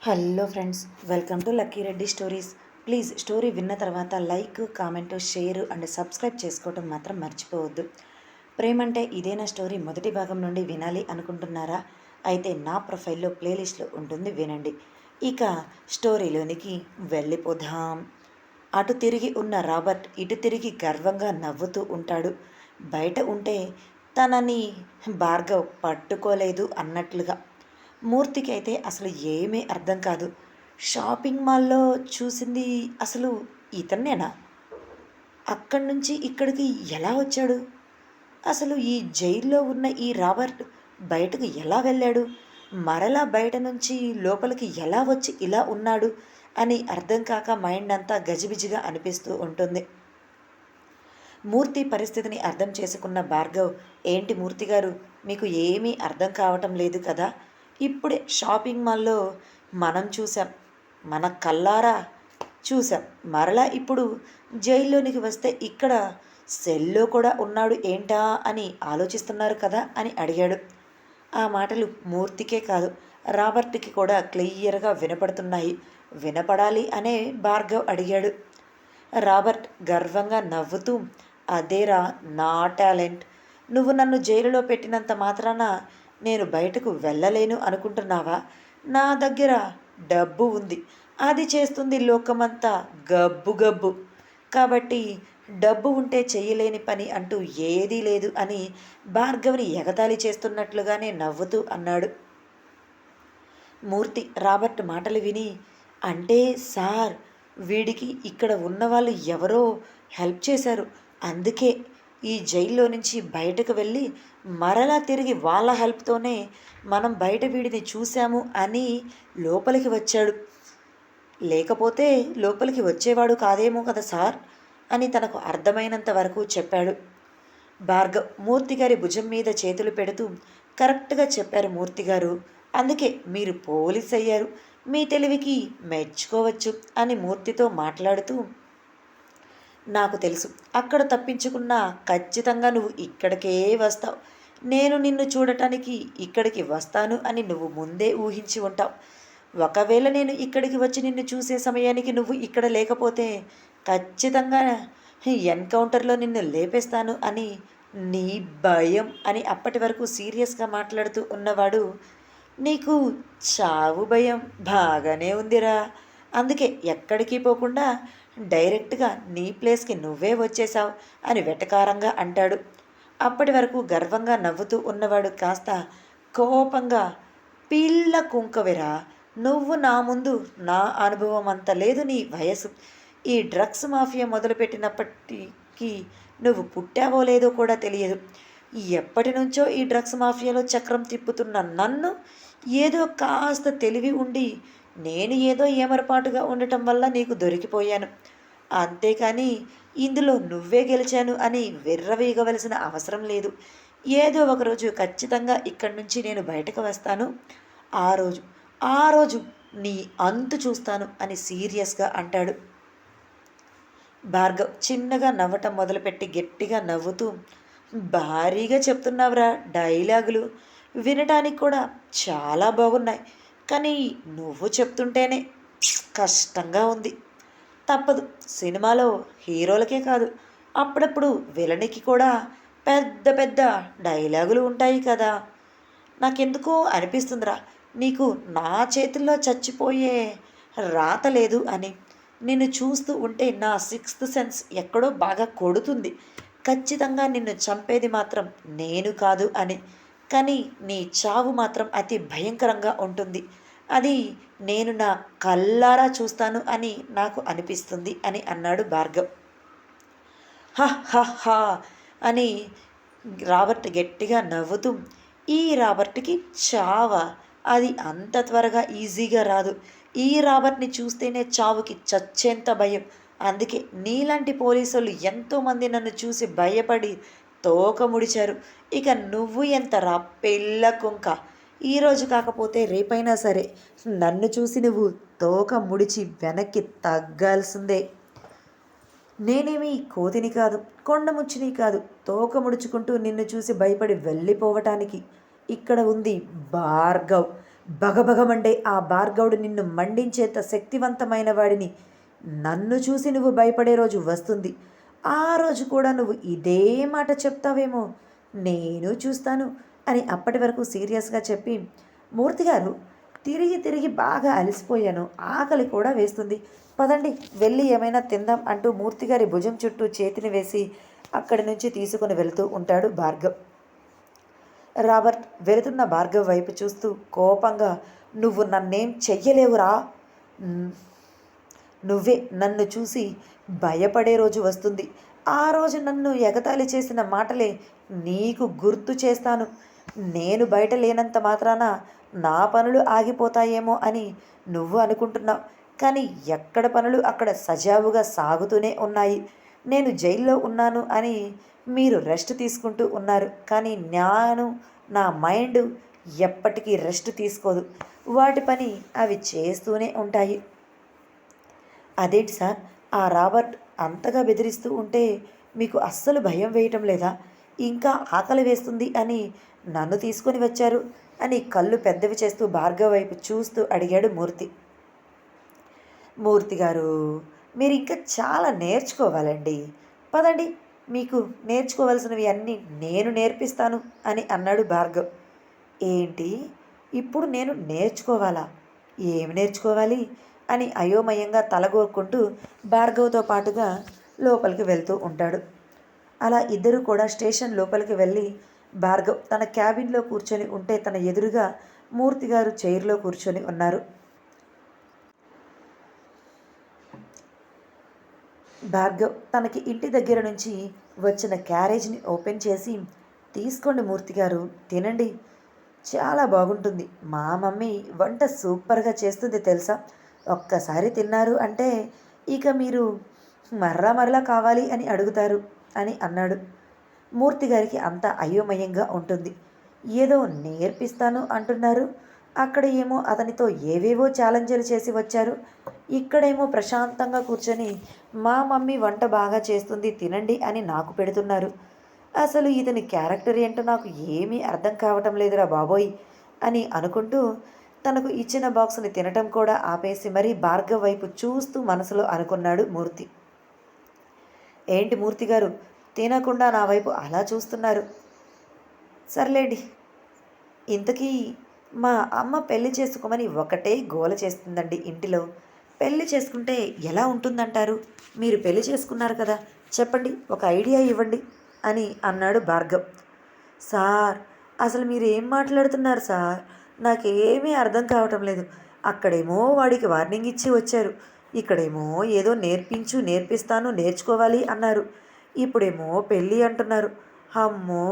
Hello friends, welcome to lucky Reddy stories. Please story విన్న తర్వాత like, comment, share and subscribe చేసుకోవటం మాత్రం మర్చిపోవద్దు. ప్రేమంటే ఇదేనా స్టోరీ మొదటి భాగం నుండి వినాలి అనుకుంటున్నారా? అయితే నా ప్రొఫైల్లో ప్లేలిస్ట్లో ఉంటుంది, వినండి. ఇక స్టోరీలోనికి వెళ్ళిపోదాం. అటు తిరిగి ఉన్న రాబర్ట్ ఇటు తిరిగి గర్వంగా నవ్వుతూ ఉంటాడు. బయట ఉంటే తనని భార్గవ్ పట్టుకోలేదు అన్నట్లుగా. మూర్తికి అయితే అసలు ఏమీ అర్థం కాదు. షాపింగ్ మాల్‌లో చూసింది అసలు ఇతన్నేనా? అక్కడి నుంచి ఇక్కడికి ఎలా వచ్చాడు? అసలు ఈ జైల్‌లో ఉన్న ఈ రాబర్ట్ బయటకు ఎలా వెళ్ళాడు? మరలా బయట నుంచి లోపలికి ఎలా వచ్చి ఇలా ఉన్నాడు అని అర్థం కాక మైండ్ అంతా గజిబిజిగా అనిపిస్తూ ఉంటుంది. మూర్తి పరిస్థితిని అర్థం చేసుకున్న భార్గవ్, ఏంటి మూర్తి గారు, మీకు ఏమీ అర్థం కావటం లేదు కదా? ఇప్పుడే షాపింగ్ మాల్‌లో మనం చూసాం. మన కళ్ళారా చూసాం. మరలా ఇప్పుడు జైల్లోనికి వస్తే ఇక్కడ సెల్‌లో కూడా ఉన్నాడు ఏంటా అని ఆలోచిస్తున్నారు కదా అని అడిగాడు. ఆ మాటలు మూర్తికే కాదు, రాబర్ట్‌కి కూడా క్లియర్‌గా వినపడుతున్నాయి. వినపడాలి అనే భార్గవ్ అడిగాడు. రాబర్ట్ గర్వంగా నవ్వుతూ, అదేరా నా టాలెంట్. నువ్వు నన్ను జైలులో పెట్టినంత మాత్రాన నేను బయటకు వెళ్ళలేను అనుకుంటున్నావా? నా దగ్గర డబ్బు ఉంది. అది చేస్తుంది లోకమంతా గబ్బు గబ్బు. కాబట్టి డబ్బు ఉంటే చెయ్యలేని పని అంటూ ఏదీ లేదు అని భార్గవిని ఎగతాళి చేస్తున్నట్లుగానే నవ్వుతూ అన్నాడు. మూర్తి రాబర్ట్ మాటలు విని, అంటే సార్, వీడికి ఇక్కడ ఉన్నవాళ్ళు ఎవరో హెల్ప్ చేశారు. అందుకే ఈ జైల్లో నుంచి బయటకు వెళ్ళి మరలా తిరిగి వాళ్ళ హెల్ప్‌తోనే మనం బయట వీడిని చూసాము అని లోపలికి వచ్చాడు. లేకపోతే లోపలికి వచ్చేవాడు కాదేమో కదా సార్ అని తనకు అర్థమైనంత వరకు చెప్పాడు. భార్గవ్ మూర్తిగారి భుజం మీద చేతులు పెడుతూ, కరెక్ట్‌గా చెప్పారు మూర్తిగారు. అందుకే మీరు పోలీస్ అయ్యారు. మీ తెలివికి మెచ్చుకోవచ్చు అని మూర్తితో మాట్లాడుతూ, నాకు తెలుసు, అక్కడ తప్పించుకున్నా ఖచ్చితంగా నువ్వు ఇక్కడికే వస్తావు. నేను నిన్ను చూడటానికి ఇక్కడికి వస్తాను అని నువ్వు ముందే ఊహించి ఉంటావు. ఒకవేళ నేను ఇక్కడికి వచ్చి నిన్ను చూసే సమయానికి నువ్వు ఇక్కడ లేకపోతే ఖచ్చితంగా ఎన్కౌంటర్లో నిన్ను లేపేస్తాను అని నీ భయం అని అప్పటి వరకు సీరియస్గా మాట్లాడుతూ ఉన్నవాడు, నీకు చావు భయం బాగానే ఉందిరా. అందుకే ఎక్కడికి పోకుండా డైరెక్ట్గా నీ ప్లేస్కి నువ్వే వచ్చేశావు అని వెటకారంగా అంటాడు. అప్పటి వరకు గర్వంగా నవ్వుతూ ఉన్నవాడు కాస్త కోపంగా, పిల్ల కుంకవిరా, నువ్వు నా ముందు నా అనుభవం అంత లేదు నీ వయసు. ఈ డ్రగ్స్ మాఫియా మొదలుపెట్టినప్పటికీ నువ్వు పుట్టావో లేదో కూడా తెలియదు. ఎప్పటి నుంచో ఈ డ్రగ్స్ మాఫియాలో చక్రం తిప్పుతున్న నన్ను ఏదో కాస్త తెలివి ఉండి నేను ఏదో ఏమరపాటుగా ఉండటం వల్ల నీకు దొరికిపోయాను. అంతేకాని ఇందులో నువ్వే గెలిచాను అని విర్రవీగవలసిన అవసరం లేదు. ఏదో ఒకరోజు ఖచ్చితంగా ఇక్కడి నుంచి నేను బయటకు వస్తాను. ఆ రోజు ఆ రోజు నీ అంతు చూస్తాను అని సీరియస్గా అంటాడు. భార్గవ్ చిన్నగా నవ్వటం మొదలుపెట్టి గట్టిగా నవ్వుతూ, భారీగా చెప్తున్నావురా డైలాగులు. వినటానికి కూడా చాలా బాగున్నాయి. కానీ నువ్వు చెప్తుంటేనే కష్టంగా ఉంది. తప్పదు, సినిమాలో హీరోలకే కాదు, అప్పుడప్పుడు విలనికి కూడా పెద్ద పెద్ద డైలాగులు ఉంటాయి కదా. నాకెందుకో అనిపిస్తుందిరా, నీకు నా చేతుల్లో చచ్చిపోయే రాత లేదు అని. నిన్ను చూస్తూ ఉంటే నా సిక్స్త్ సెన్స్ ఎక్కడో బాగా కొడుతుంది. ఖచ్చితంగా నిన్ను చంపేది మాత్రం నేను కాదు అని. కానీ నీ చావు మాత్రం అతి భయంకరంగా ఉంటుంది. అది నేను నా కళ్ళారా చూస్తాను అని నాకు అనిపిస్తుంది అని అన్నాడు భార్గవ్. హ హ హ అని రాబర్ట్ గట్టిగా నవ్వుతూ, ఈ రాబర్ట్‌కి చావా? అది అంత త్వరగా ఈజీగా రాదు. ఈ రాబర్ట్‌ని చూస్తేనే చావుకి చచ్చేంత భయం. అందుకే నీలాంటి పోలీసోళ్ళు ఎంతోమంది నన్ను చూసి భయపడి తోక ముడిచారు. ఇక నువ్వు ఎంతరా పిల్ల కుంక! ఈరోజు కాకపోతే రేపైనా సరే నన్ను చూసి నువ్వు తోక ముడిచి వెనక్కి తగ్గాల్సిందే. నేనేమి కోతిని కాదు, కొండముచ్చిని కాదు, తోక ముడుచుకుంటూ నిన్ను చూసి భయపడి వెళ్ళిపోవటానికి. ఇక్కడ ఉంది భార్గవ్. బగబగమండే ఆ భార్గవుడు నిన్ను మండించేంత శక్తివంతమైన వాడిని నన్ను చూసి నువ్వు భయపడే రోజు వస్తుంది. ఆ రోజు కూడా నువ్వు ఇదే మాట చెప్తావేమో, నేను చూస్తాను అని అప్పటి వరకు సీరియస్గా చెప్పి, మూర్తిగారు తిరిగి తిరిగి బాగా అలసిపోయాను, ఆకలి కూడా వేస్తుంది, పదండి వెళ్ళి ఏమైనా తిందాం అంటూ మూర్తిగారి భుజం చుట్టూ చేతిని వేసి అక్కడి నుంచి తీసుకుని వెళుతూ ఉంటాడు భార్గవ్. రాబర్ట్ వెళుతున్న భార్గవ్ వైపు చూస్తూ కోపంగా, నువ్వు నన్నేం చెయ్యలేవురా, నువ్వే నన్ను చూసి భయపడే రోజు వస్తుంది. ఆ రోజు నన్ను ఎగతాళి చేసిన మాటలే నీకు గుర్తు చేస్తాను. నేను బయట లేనంత మాత్రాన నా పనులు ఆగిపోతాయేమో అని నువ్వు అనుకుంటున్నావు, కానీ ఎక్కడ పనులు అక్కడ సజావుగా సాగుతూనే ఉన్నాయి. నేను జైల్లో ఉన్నాను అని మీరు రెస్ట్ తీసుకుంటూ ఉన్నారు, కానీ నా మైండ్ ఎప్పటికీ రెస్ట్ తీసుకోదు. వాటి పని అవి చేస్తూనే ఉంటాయి. అదేంటి సార్, ఆ రాబర్ట్ అంతగా బెదిరిస్తూ ఉంటే మీకు అస్సలు భయం వేయటం లేదా? ఇంకా ఆకలి వేస్తుంది అని నన్ను తీసుకొని వచ్చారు అని కళ్ళు పెద్దవి చేస్తూ భార్గవ్ వైపు చూస్తూ అడిగాడు మూర్తి. మూర్తి గారు, మీరు ఇంకా చాలా నేర్చుకోవాలండి, పదండి మీకు నేర్చుకోవాల్సినవి అన్నీ నేను నేర్పిస్తాను అని అన్నాడు భార్గవ్. ఏంటి, ఇప్పుడు నేను నేర్చుకోవాలా? ఏమి నేర్చుకోవాలి అని అయోమయంగా తలగోక్కుంటూ భార్గవ్తో పాటుగా లోపలికి వెళ్తూ ఉంటాడు. అలా ఇద్దరు కూడా స్టేషన్ లోపలికి వెళ్ళి భార్గవ్ తన క్యాబిన్లో కూర్చొని ఉంటే తన ఎదురుగా మూర్తిగారు చైర్లో కూర్చొని ఉన్నారు. భార్గవ్ తనకి ఇంటి దగ్గర నుంచి వచ్చిన క్యారేజ్ని ఓపెన్ చేసి, తీసుకోండి మూర్తిగారు, తినండి, చాలా బాగుంటుంది, మా మమ్మీ వంట సూపర్గా చేస్తుంది తెలుసా, ఒక్కసారి తిన్నారు అంటే ఇక మీరు మరలా మరలా కావాలి అని అడుగుతారు అని అన్నాడు. మూర్తిగారికి అంత అయోమయంగా ఉంటుంది. ఏదో నేర్పిస్తాను అంటున్నారు, అక్కడ ఏమో అతనితో ఏవేవో ఛాలెంజ్లు చేసి వచ్చారు, ఇక్కడేమో ప్రశాంతంగా కూర్చొని మా మమ్మీ వంట బాగా చేస్తుంది తినండి అని నాకు పెడుతున్నారు. అసలు ఇతని క్యారెక్టర్ ఏంటో నాకు ఏమీ అర్థం కావటం లేదురా బాబోయ్ అని అనుకుంటూ తనకు ఇచ్చిన బాక్స్ని తినటం కూడా ఆపేసి మరీ భార్గవ్ వైపు చూస్తూ మనసులో అనుకున్నాడు మూర్తి. ఏంటి మూర్తి గారు, తినకుండా నా వైపు అలా చూస్తున్నారు? సర్లేండి, ఇంతకీ మా అమ్మ పెళ్లి చేసుకోమని ఒకటే గోల చేస్తుందండి ఇంటిలో. పెళ్లి చేసుకుంటే ఎలా ఉంటుందంటారు? మీరు పెళ్లి చేసుకున్నారు కదా, చెప్పండి, ఒక ఐడియా ఇవ్వండి అని అన్నాడు భార్గవ్. సార్, అసలు మీరు ఏం మాట్లాడుతున్నారు సార్, నాకేమీ అర్థం కావటం లేదు. అక్కడేమో వాడికి వార్నింగ్ ఇచ్చి వచ్చారు, ఇక్కడేమో ఏదో నేర్పిస్తాను నేర్చుకోవాలి అన్నారు, ఇప్పుడేమో పెళ్ళి అంటున్నారు. అమ్మో,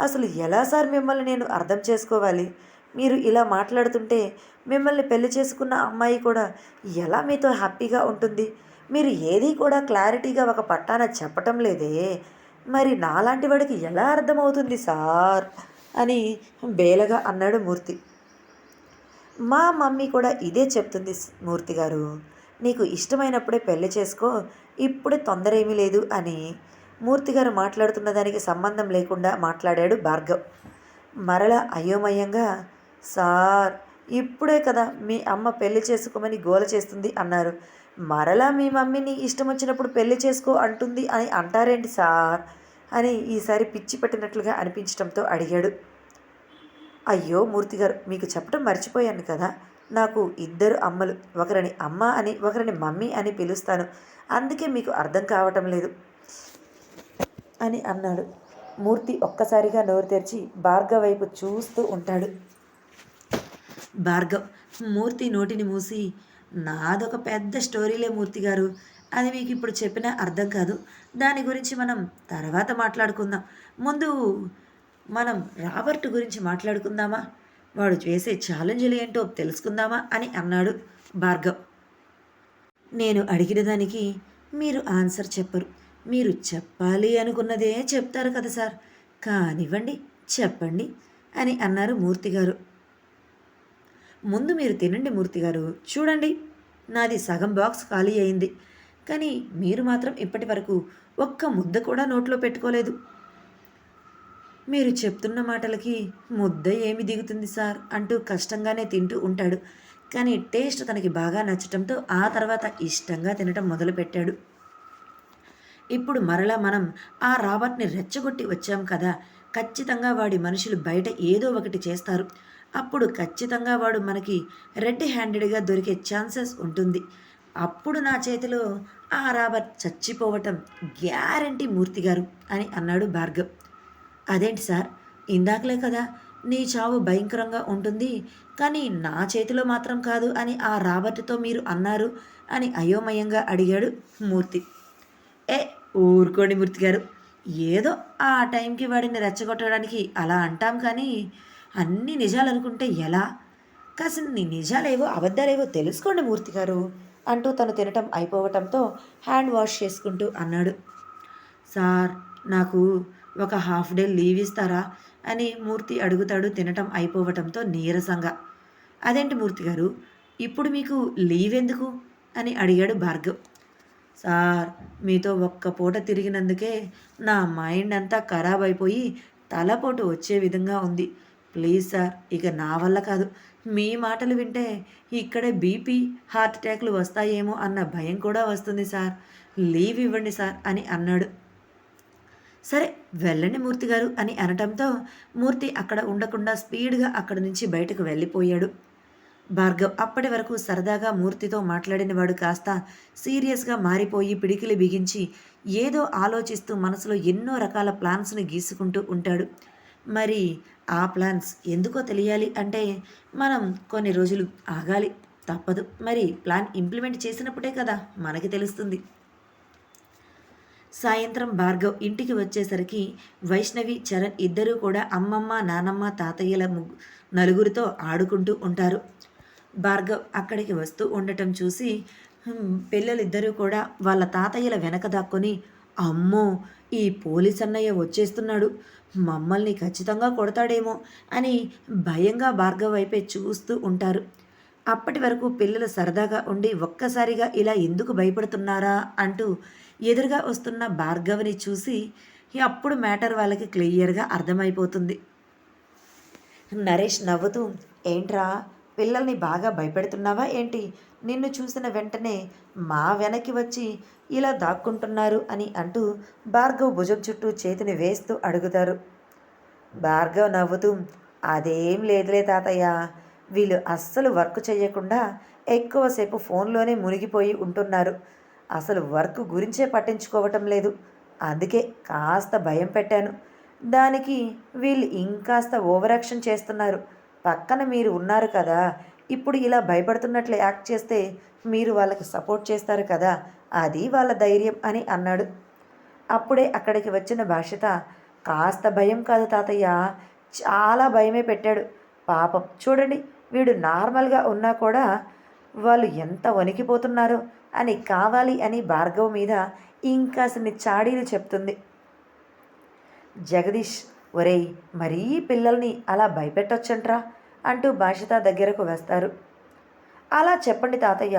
అసలు ఎలా సార్ మిమ్మల్ని నేను అర్థం చేసుకోవాలి? మీరు ఇలా మాట్లాడుతుంటే మిమ్మల్ని పెళ్లి చేసుకున్న అమ్మాయి కూడా ఎలా మీతో హ్యాపీగా ఉంటుంది? మీరు ఏదీ కూడా క్లారిటీగా ఒక పట్టాన చెప్పటం లేదే, మరి నాలాంటి వాడికి ఎలా అర్థమవుతుంది సార్ అని బేలగా అన్నాడు మూర్తి. మా మమ్మీ కూడా ఇదే చెప్తుంది మూర్తి గారు, నీకు ఇష్టమైనప్పుడే పెళ్లి చేసుకో, ఇప్పుడే తొందర ఏమీ లేదు అని మూర్తిగారు మాట్లాడుతున్న దానికి సంబంధం లేకుండా మాట్లాడాడు భార్గవ్. మరల అయోమయంగా, సార్, ఇప్పుడే కదా మీ అమ్మ పెళ్లి చేసుకోమని గోల చేస్తుంది అన్నారు, మరలా మీ మమ్మీని ఇష్టం వచ్చినప్పుడు పెళ్లి చేసుకో అంటుంది అని అంటారేంటి సార్ అని ఈసారి పిచ్చి పట్టినట్లుగా అనిపించడంతో అడిగాడు. అయ్యో మూర్తిగారు, మీకు చెప్పడం మర్చిపోయాను కదా, నాకు ఇద్దరు అమ్మలు, ఒకరిని అమ్మ అని ఒకరిని మమ్మీ అని పిలుస్తాను, అందుకే మీకు అర్థం కావటం లేదు అని అన్నాడు. మూర్తి ఒక్కసారిగా నోరు తెరిచి భార్గవ్ వైపు చూస్తూ ఉంటాడు. భార్గవ్ మూర్తి నోటిని మూసి, నాదొక పెద్ద స్టోరీలే మూర్తి గారు, అది మీకు ఇప్పుడు చెప్పినా అర్థం కాదు, దాని గురించి మనం తర్వాత మాట్లాడుకుందాం, ముందు మనం రాబర్ట్ గురించి మాట్లాడుకుందామా, వాడు చేసే ఛాలెంజ్లు ఏంటో తెలుసుకుందామా అని అన్నాడు భార్గవ్. నేను అడిగిన దానికి మీరు ఆన్సర్ చెప్పరు, మీరు చెప్పాలి అనుకున్నదే చెప్తారు కదా సార్, కానివ్వండి చెప్పండి అని అన్నారు మూర్తిగారు. ముందు మీరు తినండి మూర్తిగారు, చూడండి, నాది సగం బాక్స్ ఖాళీ అయింది, కానీ మీరు మాత్రం ఇప్పటి వరకు ఒక్క ముద్ద కూడా నోట్లో పెట్టుకోలేదు. మీరు చెప్తున్న మాటలకి ముద్ద ఏమి దిగుతుంది సార్ అంటూ కష్టంగానే తింటూ ఉంటాడు. కానీ టేస్ట్ తనకి బాగా నచ్చటంతో ఆ తర్వాత ఇష్టంగా తినటం మొదలుపెట్టాడు. ఇప్పుడు మరలా మనం ఆ రాబర్ట్‌ని రెచ్చగొట్టి వచ్చాం కదా! ఖచ్చితంగా వాడి మనుషులు బయట ఏదో ఒకటి చేస్తారు. అప్పుడు ఖచ్చితంగా వాడు మనకి రెడ్ హ్యాండెడ్‌గా దొరికే ఛాన్సెస్ ఉంటుంది. అప్పుడు నా చేతిలో ఆ రాబర్ట్ చచ్చిపోవటం గ్యారంటీ మూర్తిగారు అని అన్నాడు భార్గవ్. అదేంటి సార్? ఇందాకలే కదా నీ చావు భయంకరంగా ఉంటుంది. కానీ నా చేతిలో మాత్రం కాదు అని ఆ రాబర్ట్‌తో మీరు అన్నారు అని అయోమయంగా అడిగాడు మూర్తి. ఏ ఊరుకోండి మూర్తి గారు. ఏదో ఆ టైంకి వాడిని రెచ్చగొట్టడానికి అలా అంటాం కానీ, అన్నీ నిజాలనుకుంటే ఎలా? కాసిన్ని నిజాలేవో, అబద్ధాలేవో తెలుసుకోండి మూర్తి గారు అంటూ తను తినటం అయిపోవటంతో హ్యాండ్ వాష్ చేసుకుంటూ అన్నాడు. సార్ నాకు ఒక హాఫ్ డే లీవ్ ఇస్తారా? అని మూర్తి అడుగుతాడు తినటం అయిపోవటంతో నీరసంగా. అదేంటి మూర్తి గారు? ఇప్పుడు మీకు లీవ్ ఎందుకు? అని అడిగాడు భార్గవ్. సార్ మీతో ఒక్క పూట తిరిగినందుకే నా మైండ్ అంతా ఖరాబ్ అయిపోయి తలపోటు వచ్చే విధంగా ఉంది. ప్లీజ్ సార్ ఇక నా వల్ల కాదు. మీ మాటలు వింటే ఇక్కడే బీపీ హార్ట్ అటాక్లు వస్తాయేమో అన్న భయం కూడా వస్తుంది సార్. లీవ్ ఇవ్వండి సార్ అని అన్నాడు. సరే వెళ్ళండి మూర్తి గారు అని అనటంతో మూర్తి అక్కడ ఉండకుండా స్పీడ్గా అక్కడి నుంచి బయటకు వెళ్ళిపోయాడు. భార్గవ్ అప్పటి వరకు సరదాగా మూర్తితో మాట్లాడినవాడు కాస్త సీరియస్గా మారిపోయి పిడికిలి బిగించి ఏదో ఆలోచిస్తూ మనసులో ఎన్నో రకాల ప్లాన్స్ని గీసుకుంటూ ఉంటాడు. మరి ఆ ప్లాన్స్ ఎందుకో తెలియాలి అంటే మనం కొన్ని రోజులు ఆగాలి, తప్పదు. మరి ప్లాన్ ఇంప్లిమెంట్ చేసినప్పుడే కదా మనకి తెలుస్తుంది. సాయంత్రం భార్గవ్ ఇంటికి వచ్చేసరికి వైష్ణవి, చరణ్ ఇద్దరూ కూడా అమ్మమ్మ, నానమ్మ, తాతయ్యల నలుగురితో ఆడుకుంటూ ఉంటారు. భార్గవ్ అక్కడికి వస్తూ ఉండటం చూసి పిల్లలిద్దరూ కూడా వాళ్ళ తాతయ్యల వెనక దాక్కొని, అమ్మో ఈ పోలీస్ అన్నయ్య వచ్చేస్తున్నాడు, మమ్మల్ని ఖచ్చితంగా కొడతాడేమో అని భయంగా భార్గవ్ వైపే చూస్తూ ఉంటారు. అప్పటి వరకు పిల్లలు సరదాగా ఉండి ఒక్కసారిగా ఇలా ఎందుకు భయపడుతున్నారా అంటూ ఎదురుగా వస్తున్న భార్గవ్ని చూసి అప్పుడు మ్యాటర్ వాళ్ళకి క్లియర్గా అర్థమైపోతుంది. నరేష్ నవ్వుతూ, ఏంట్రా పిల్లల్ని బాగా భయపెడుతున్నావా ఏంటి? నిన్ను చూసిన వెంటనే మా వెనక్కి వచ్చి ఇలా దాక్కుంటున్నారు అని అంటూ భార్గవ్ భుజం చుట్టూ చేతిని వేస్తూ అడుగుతారు. భార్గవ్ నవ్వుతూ, అదేం లేదులే తాతయ్య, వీళ్ళు అస్సలు వర్క్ చేయకుండా ఎక్కువసేపు ఫోన్లోనే మునిగిపోయి ఉంటున్నారు. అసలు వర్క్ గురించే పట్టించుకోవటం లేదు. అందుకే కాస్త భయం పెట్టాను. దానికి వీళ్ళు ఇంకాస్త ఓవర్ యాక్షన్ చేస్తున్నారు. పక్కన మీరు ఉన్నారు కదా, ఇప్పుడు ఇలా భయపడుతున్నట్లు యాక్ట్ చేస్తే మీరు వాళ్ళకి సపోర్ట్ చేస్తారు కదా, అది వాళ్ళ ధైర్యం అని అన్నాడు. అప్పుడే అక్కడికి వచ్చిన భాషిత, కాస్త భయం కాదు తాతయ్య, చాలా భయమే పెట్టాడు. పాపం చూడండి, వీడు నార్మల్గా ఉన్నా కూడా వాళ్ళు ఎంత వణికిపోతున్నారో అని కావాలి అని భార్గవ్ మీద ఇంకాసిన్ని చాడీలు చెప్తుంది. జగదీష్, ఒరేయ్ మరీ పిల్లల్ని అలా భయపెట్టొచ్చంట్రా అంటూ భాషిత దగ్గరకు వస్తారు. అలా చెప్పండి తాతయ్య,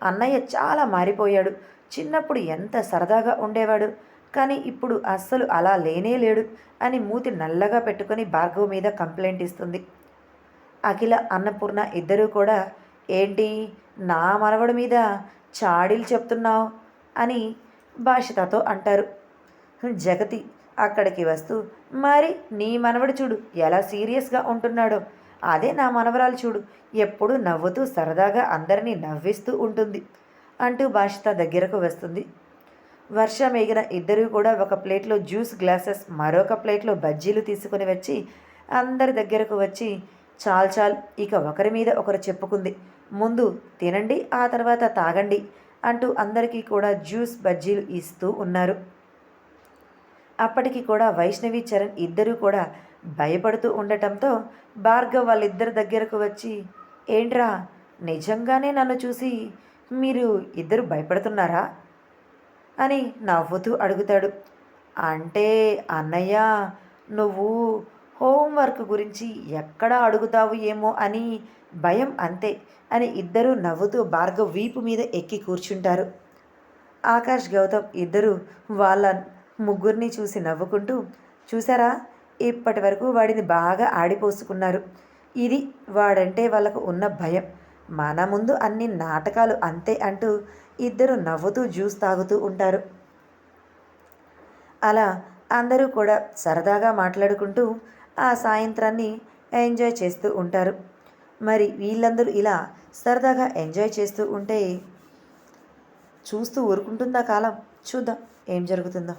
అన్నయ్య చాలా మారిపోయాడు. చిన్నప్పుడు ఎంత సరదాగా ఉండేవాడు, కానీ ఇప్పుడు అస్సలు అలా లేనే లేడు అని మూతి నల్లగా పెట్టుకొని భార్గవ్ మీద కంప్లైంట్ ఇస్తుంది. అఖిల, అన్నపూర్ణ ఇద్దరూ కూడా, ఏంటి నా మనవడి మీద చాడీలు చెప్తున్నావు అని భాషితతో అంటారు. జగతి అక్కడికి వస్తూ, మరి నీ మనవడు చూడు ఎలా సీరియస్గా ఉంటున్నాడో, అదే నా మనవరాలు చూడు ఎప్పుడూ నవ్వుతూ సరదాగా అందరినీ నవ్విస్తూ ఉంటుంది అంటూ భాషిత దగ్గరకు వస్తుంది. వర్ష, మేఘన ఇద్దరూ కూడా ఒక ప్లేట్లో జ్యూస్ గ్లాసెస్, మరొక ప్లేట్లో బజ్జీలు తీసుకుని వచ్చి అందరి దగ్గరకు వచ్చి, చాలు ఇక ఒకరి మీద ఒకరు చెప్పుకుంది, ముందు తినండి ఆ తర్వాత తాగండి అంటూ అందరికీ కూడా జ్యూస్ బజ్జీలు ఇస్తూ ఉన్నారు. అప్పటికి కూడా వైష్ణవి, చరణ్ ఇద్దరూ కూడా భయపడుతూ ఉండటంతో భార్గవ్ వాళ్ళిద్దరి దగ్గరకు వచ్చి, ఏంట్రా నిజంగానే నన్ను చూసి మీరు ఇద్దరు భయపడుతున్నారా అని నవ్వుతూ అడుగుతాడు. అంటే అన్నయ్య, నువ్వు హోంవర్క్ గురించి ఎక్కడ అడుగుతావు ఏమో అని భయం అంతే అని ఇద్దరూ నవ్వుతూ భార్గవ్ వీపు మీద ఎక్కి కూర్చుంటారు. ఆకాష్, గౌతమ్ ఇద్దరు వాళ్ళ ముగ్గురిని చూసి నవ్వుకుంటూ, చూసారా ఇప్పటి వరకు వాడిని బాగా ఆడిపోసుకున్నారు. ఇది వాడంటే వాళ్ళకు ఉన్న భయం. మన ముందు అన్ని నాటకాలు అంతే అంటూ ఇద్దరు నవ్వుతూ జ్యూస్ తాగుతూ ఉంటారు. అలా అందరూ కూడా సరదాగా మాట్లాడుకుంటూ ఆ సాయంత్రాన్ని ఎంజాయ్ చేస్తూ ఉంటారు. మరి వీళ్ళందరూ ఇలా సరదాగా ఎంజాయ్ చేస్తూ ఉంటే చూస్తూ ఊరుకుంటుందా కాలం? చూద్దాం ఏం జరుగుతుందో.